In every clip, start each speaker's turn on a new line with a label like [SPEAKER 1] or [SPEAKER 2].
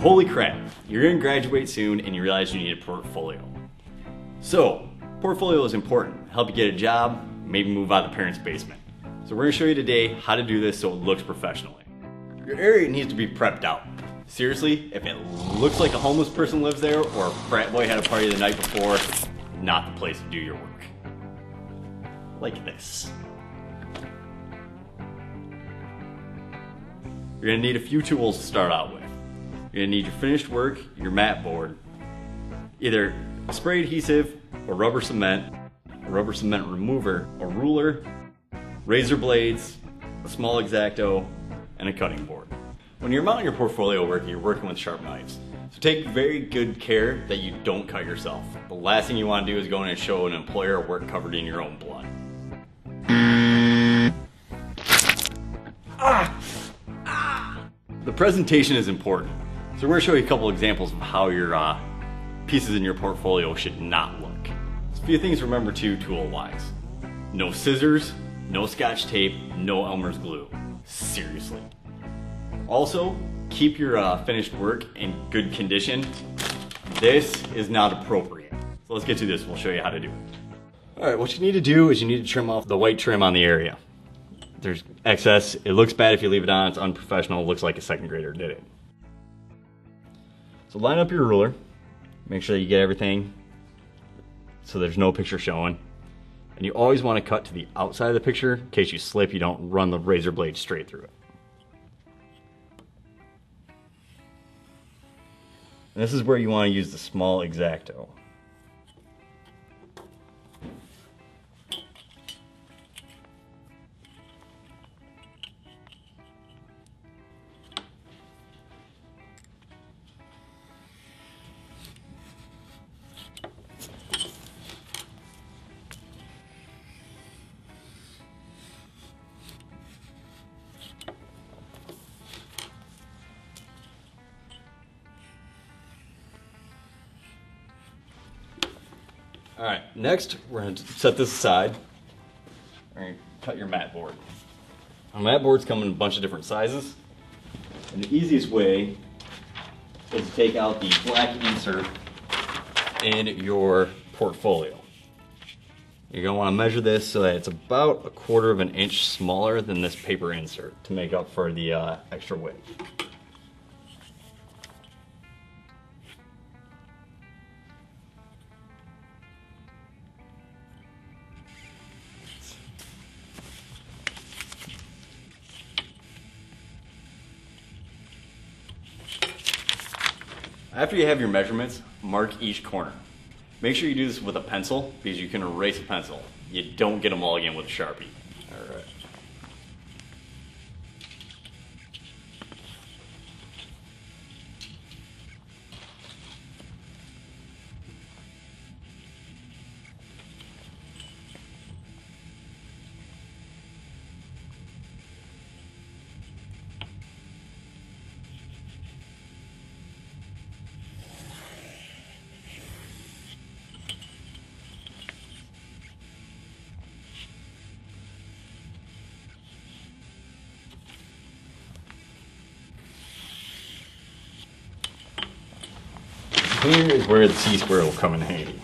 [SPEAKER 1] Holy crap, you're gonna graduate soon and you realize you need a portfolio. So, portfolio is important. Help you get a job, maybe move out of the parents' basement. So we're gonna show you today how to do this so it looks professionally. Your area needs to be prepped out. Seriously, if it looks like a homeless person lives there or a frat boy had a party the night before, not the place to do your work. Like this. You're gonna need a few tools to start out with. You're gonna need your finished work, your mat board, either spray adhesive or rubber cement remover, a ruler, razor blades, a small X-Acto, and a cutting board. When you're mounting your portfolio work, you're working with sharp knives. So take very good care that you don't cut yourself. The last thing you want to do is go in and show an employer work covered in your own blood. The presentation is important. So we're going to show you a couple examples of how your pieces in your portfolio should not look. So a few things to remember too, tool-wise. No scissors, no Scotch tape, no Elmer's glue. Seriously. Also, keep your finished work in good condition. This is not appropriate. So let's get to this, we'll show you how to do it. Alright, what you need to do is you need to trim off the white trim on the area. There's excess, it looks bad if you leave it on, it's unprofessional, it looks like a second grader did it. So line up your ruler, make sure that you get everything so there's no picture showing. And you always want to cut to the outside of the picture in case you slip, you don't run the razor blade straight through it. And this is where you want to use the small X-Acto. Alright, next we're going to set this aside. We're going to cut your mat board. Our mat boards come in a bunch of different sizes. And the easiest way is to take out the black insert in your portfolio. You're going to want to measure this so that it's about 1/4 of an inch smaller than this paper insert to make up for the extra width. After you have your measurements, mark each corner. Make sure you do this with a pencil because you can erase a pencil. You don't get them all again with a Sharpie. All right. Here is where the C-square will come in handy.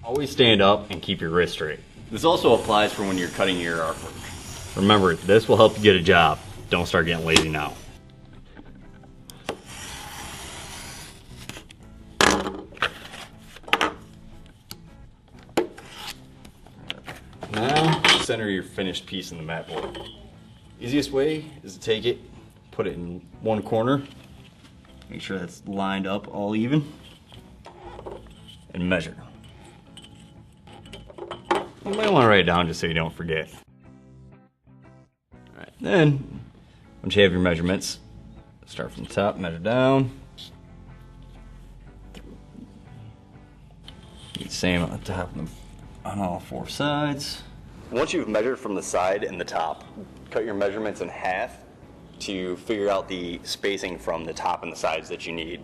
[SPEAKER 1] Always stand up and keep your wrist straight. This also applies for when you're cutting your artwork. Remember, this will help you get a job. Don't start getting lazy now. Now, center your finished piece in the mat board. Easiest way is to take it, put it in one corner, make sure that's lined up all even, and measure. You might want to write it down just so you don't forget. Alright, then, once you have your measurements, start from the top, measure down. Same on the top and on all 4 sides. Once you've measured from the side and the top, cut your measurements in half to figure out the spacing from the top and the sides that you need.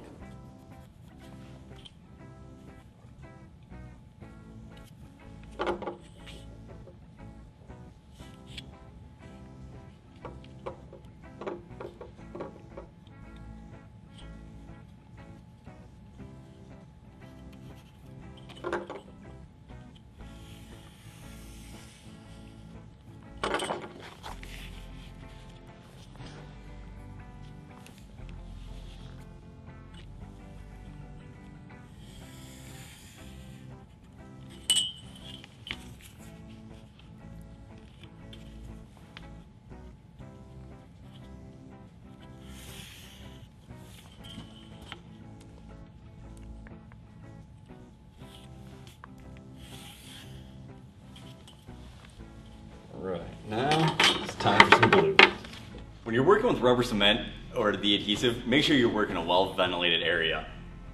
[SPEAKER 1] you're working with rubber cement or the adhesive, make sure you're working in a well-ventilated area.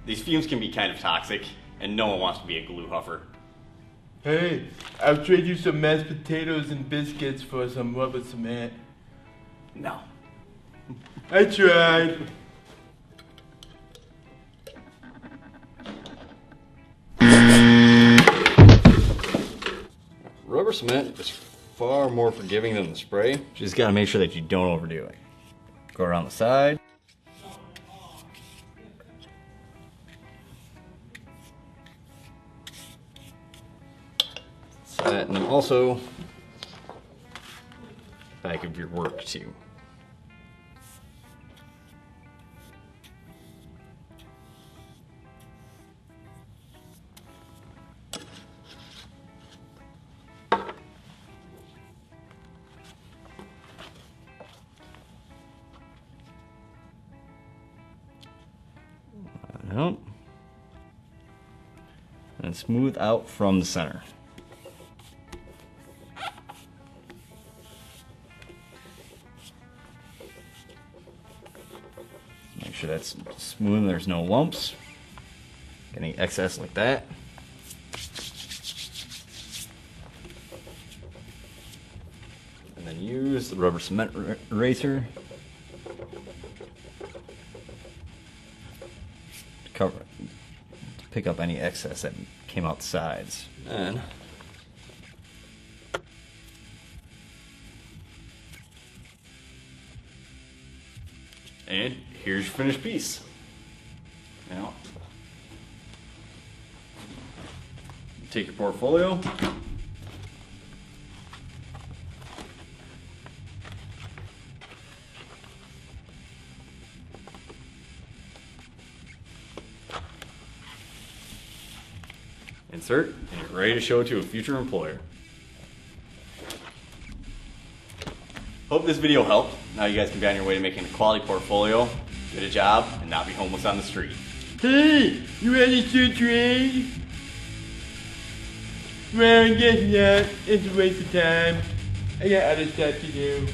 [SPEAKER 1] These fumes can be kind of toxic, and no one wants to be a glue huffer.
[SPEAKER 2] Hey, I'll trade you some mashed potatoes and biscuits for some rubber cement.
[SPEAKER 1] No.
[SPEAKER 2] I tried.
[SPEAKER 1] Rubber cement is far more forgiving than the spray. Just gotta make sure that you don't overdo it. Go around the side. And then also back of your work too. Nope. And smooth out from the center. Make sure that's smooth and there's no lumps. Any excess like that. And then use the rubber cement eraser to cover it, to pick up any excess that came out the sides. And here's your finished piece. Now, take your portfolio. Insert, and you're ready to show it to a future employer. Hope this video helped. Now you guys can be on your way to making a quality portfolio, get a job, and not be homeless on the street.
[SPEAKER 2] Hey, you ready to trade? Well, I guess not. It's a waste of time. I got other stuff to do.